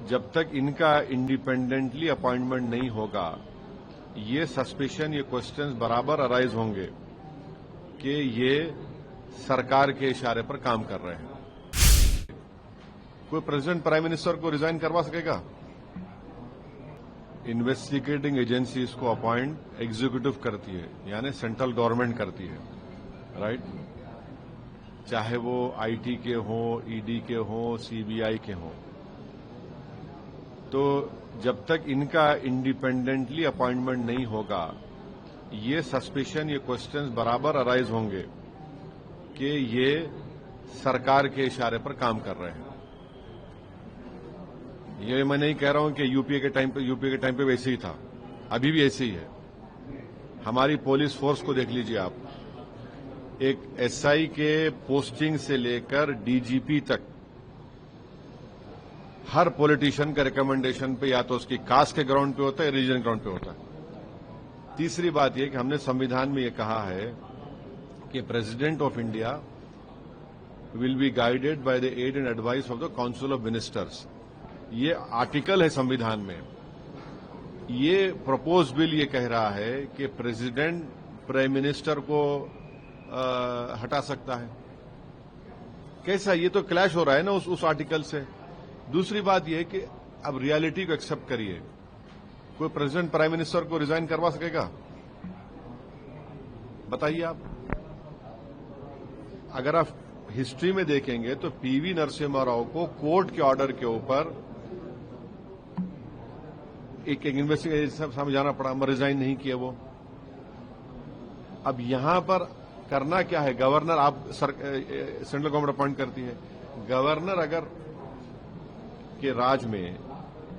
जब तक इनका इंडिपेंडेंटली अपॉइंटमेंट नहीं होगा, ये सस्पिशन, ये क्वेश्चंस बराबर अराइज होंगे कि ये सरकार के इशारे पर काम कर रहे हैं। कोई प्रेसिडेंट प्राइम मिनिस्टर को रिजाइन करवा सकेगा? इन्वेस्टिगेटिंग एजेंसीज को अपॉइंट एग्जीक्यूटिव करती है, यानी सेंट्रल गवर्नमेंट करती है, राइट? चाहे वो आईटी के हों, ईडी के हों, सीबीआई के हों। तो जब तक इनका इंडिपेंडेंटली अपॉइंटमेंट नहीं होगा, ये सस्पिशन, ये क्वेश्चंस बराबर अराइज होंगे कि ये सरकार के इशारे पर काम कर रहे हैं। ये मैं नहीं कह रहा हूं कि यूपीए के टाइम पे वैसे ही था, अभी भी ऐसे ही है। हमारी पुलिस फोर्स को देख लीजिए आप, एक एसआई के पोस्टिंग से लेकर डीजीपी तक हर पॉलिटिशियन का रिकमेंडेशन पे या तो उसकी कास्ट के ग्राउंड पे होता है, रिलीजन ग्राउंड पे होता है। तीसरी बात यह कि हमने संविधान में यह कहा है कि president of India will be guided by the aid and advice of the council of ministers. ये आर्टिकल है संविधान में। ये प्रपोज बिल ये कह रहा है कि प्रेसिडेंट प्राइम मिनिस्टर को हटा सकता है। कैसा? ये तो क्लैश हो रहा है ना उस आर्टिकल से। दूसरी बात यह कि अब रियलिटी को एक्सेप्ट करिए, कोई प्रेसिडेंट प्राइम मिनिस्टर को रिजाइन करवा सकेगा? बताइए आप। अगर आप हिस्ट्री में देखेंगे तो पीवी नरसिम्हा राव को कोर्ट के ऑर्डर के ऊपर एक इन्वेस्टिगेशन सामने जाना पड़ा, रिजाइन नहीं किए वो। अब यहां पर करना क्या है? गवर्नर, आप सेंट्रल गवर्नमेंट अपॉइंट करती है। गवर्नर अगर के राज में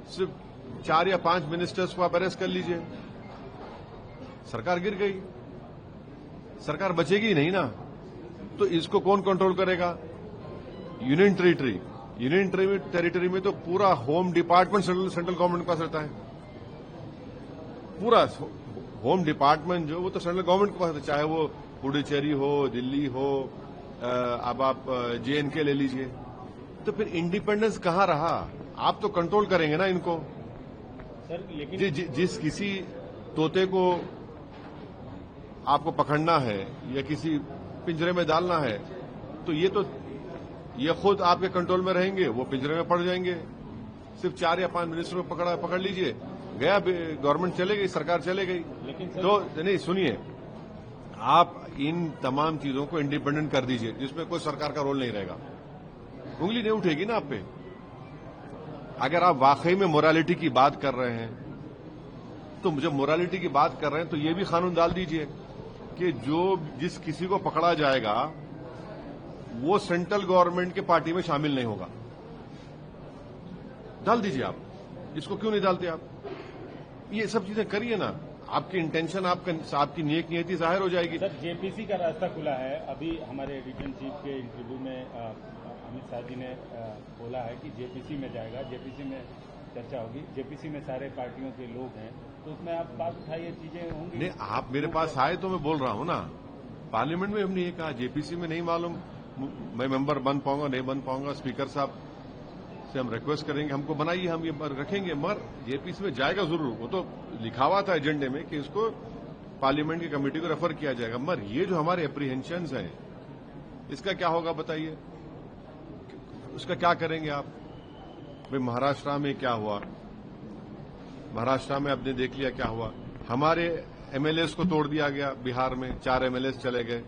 सिर्फ 4 या 5 मिनिस्टर्स को आप अरेस्ट कर लीजिए, सरकार गिर गई, सरकार बचेगी नहीं ना। तो इसको कौन कंट्रोल करेगा? यूनियन टेरिटरी में तो पूरा होम डिपार्टमेंट सेंट्रल गवर्नमेंट के पास रहता है। पूरा होम डिपार्टमेंट जो वो तो सेंट्रल गवर्नमेंट के पास रहता है, चाहे वो पुडुचेरी हो, दिल्ली हो, अब आप जेएनके ले लीजिए। तो फिर इंडिपेंडेंस कहां रहा? आप तो कंट्रोल करेंगे ना इनको। सर लेकिन जिस किसी तोते को आपको पकड़ना है या किसी पिंजरे में डालना है, तो ये खुद आपके कंट्रोल में रहेंगे, वो पिंजरे में पड़ जाएंगे। सिर्फ 4 या 5 मिनिस्टर को पकड़ लीजिए, गया गवर्नमेंट चले गई, सरकार चले गई। लेकिन तो नहीं, सुनिए, आप इन तमाम चीजों को इंडिपेंडेंट कर दीजिए, जिसमें कोई सरकार का रोल नहीं रहेगा। उंगली नहीं उठेगी ना आप पे। अगर आप वाकई में मोरालिटी की बात कर रहे हैं, तो जब मोरालिटी की बात कर रहे हैं तो ये भी कानून डाल दीजिए कि जिस किसी को पकड़ा जाएगा वो सेंट्रल गवर्नमेंट के पार्टी में शामिल नहीं होगा। डाल दीजिए आप। इसको क्यों नहीं डालते आप? ये सब चीजें करिए ना। आपकी इंटेंशन, आपकी नेक नियति जाहिर हो जाएगी। सर, जेपीसी का रास्ता खुला है। अभी हमारे एडिटर चीफ के इंटरव्यू में अमित शाह जी ने बोला है कि जेपीसी में जाएगा, जेपीसी में चर्चा होगी, जेपीसी में सारे पार्टियों के लोग हैं, तो उसमें आप बात उठाइए, चीजें होंगी। नहीं, आप मेरे पास आए तो मैं बोल रहा हूं ना। पार्लियामेंट में हमने ये कहा, जेपीसी में नहीं मालूम मैं मेंबर बन पाऊंगा नहीं बन पाऊंगा। स्पीकर साहब से हम रिक्वेस्ट करेंगे, हमको बनाइए, हम ये रखेंगे। मगर जेपीसी में जाएगा जरूर। वो तो लिखा हुआ था एजेंडे में कि इसको पार्लियामेंट की कमेटी को रेफर किया जाएगा। मगर ये जो हमारे एप्रीहेंशंस हैं, इसका क्या होगा बताइए? उसका क्या करेंगे आप? भाई महाराष्ट्र में क्या हुआ? महाराष्ट्र में आपने देख लिया क्या हुआ। हमारे एमएलएस को तोड़ दिया गया। बिहार में 4 एमएलएस चले गए।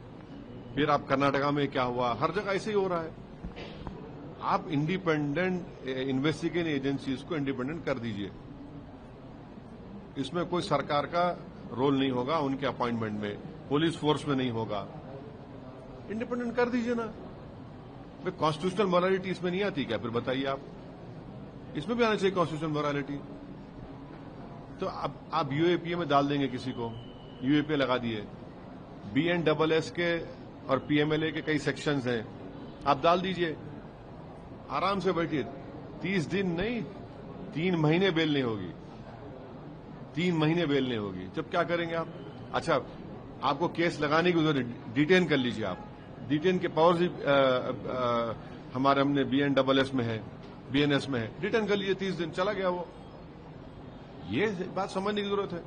फिर आप कर्नाटका में क्या हुआ? हर जगह ऐसे ही हो रहा है। आप इंडिपेंडेंट इन्वेस्टिगेटिंग एजेंसीज को इंडिपेंडेंट कर दीजिए। इसमें कोई सरकार का रोल नहीं होगा, उनके अपॉइंटमेंट में पुलिस फोर्स में नहीं होगा। इंडिपेंडेंट कर दीजिए ना। भाई कॉन्स्टिट्यूशनल मोरालिटी इसमें नहीं आती क्या? फिर बताइए आप। इसमें भी आना चाहिए कॉन्स्टिट्यूशनल मोरालिटी। तो अब आप यूएपीए में डाल देंगे किसी को, यूएपीए लगा दिए। बीएनडबलएस के और पीएमएलए के कई सेक्शंस हैं, आप डाल दीजिए। आराम से बैठिए। 30 दिन नहीं, 3 महीने बेल नहीं होगी। 3 महीने बेल नहीं होगी। जब क्या करेंगे आप? अच्छा, आपको केस लगाने की जरूरत, डिटेन कर लीजिए आप। डिटेन के पावर्स हमने बीएनडबलएस में है। बीएनएस में है, डिटेन कर लीजिए 30 दिन, चला गया वो। ये बात समझने की जरूरत है।